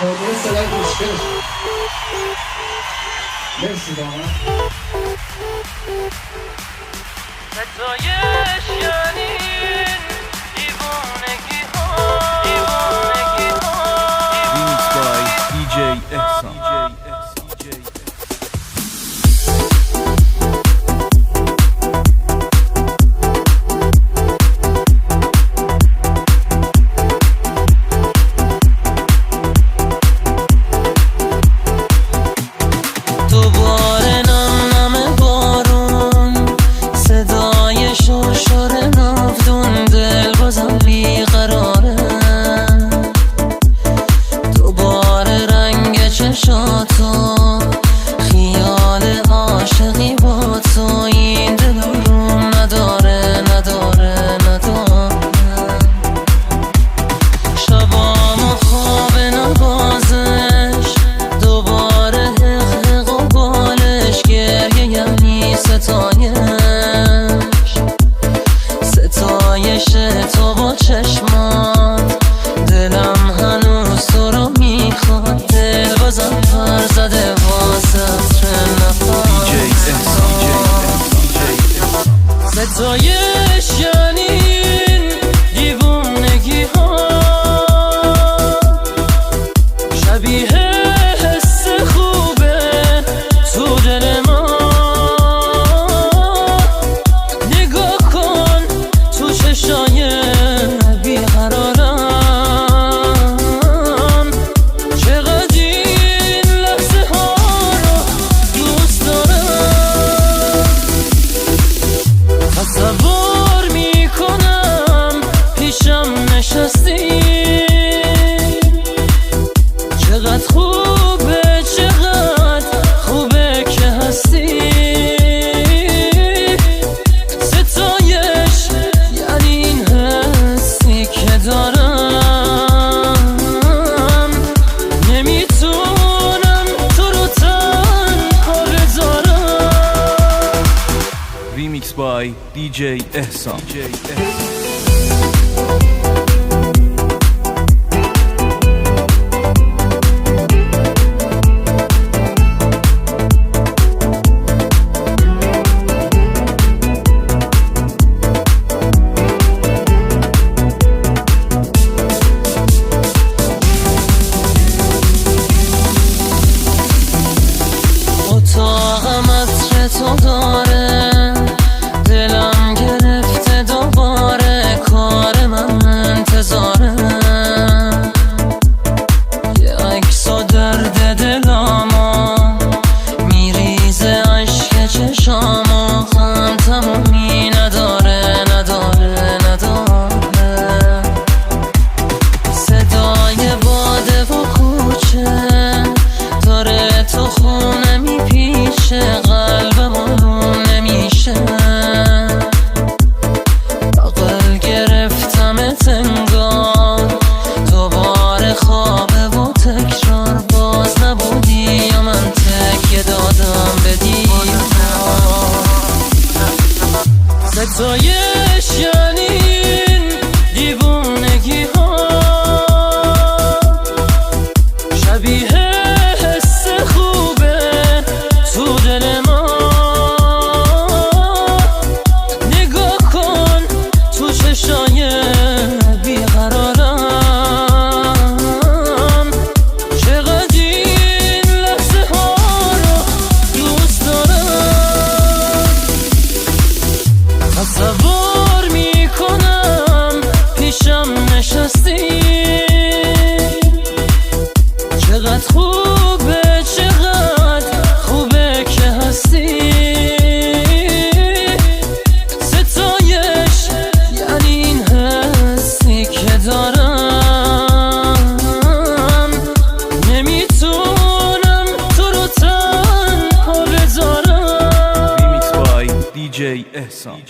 قربون صدای خوشگلش. مرسی دامن. ستایش یعنی دیوانگی ها. Remix by DJ احسان. ستایش تو با چشمات دلم هنوز تو رو میخواد دل بازم پر زده واسه عطر نفس ستایش یعنی دیوونگی ها شبیه حس خوبه تو دل من چقدر خوبه که هستی ستایش یعنی این حسی که دارم نمیتونم تو رو تنها بذارم Remix by DJ احسان. اتاقم عطر تو داره دلم گرفته دوباره کار من انتظاره یه عکس و درد دلامو میریزه عشق چشامو غم تمومی نداره صدای باده و کوچه داره تو خونه میپیشه قلبمون نمیشه عقل گرفتمت انگار دوباره خوابه و تکرار باز نبودی یا من تکیه دادم به دیوار ستایش یعنی دیوونگی ها شبیه حس خوبه تو دل من نگاه کن تو چشای بیقرارم چقدر این لحظه ها رو دوست دارم تصور میکنم پیشم نشستی چقدر خوبه که هستی ستایش یعنی این حسی که دارم نمیتونم تو رو تنها بذارم Remix by DJ احسان.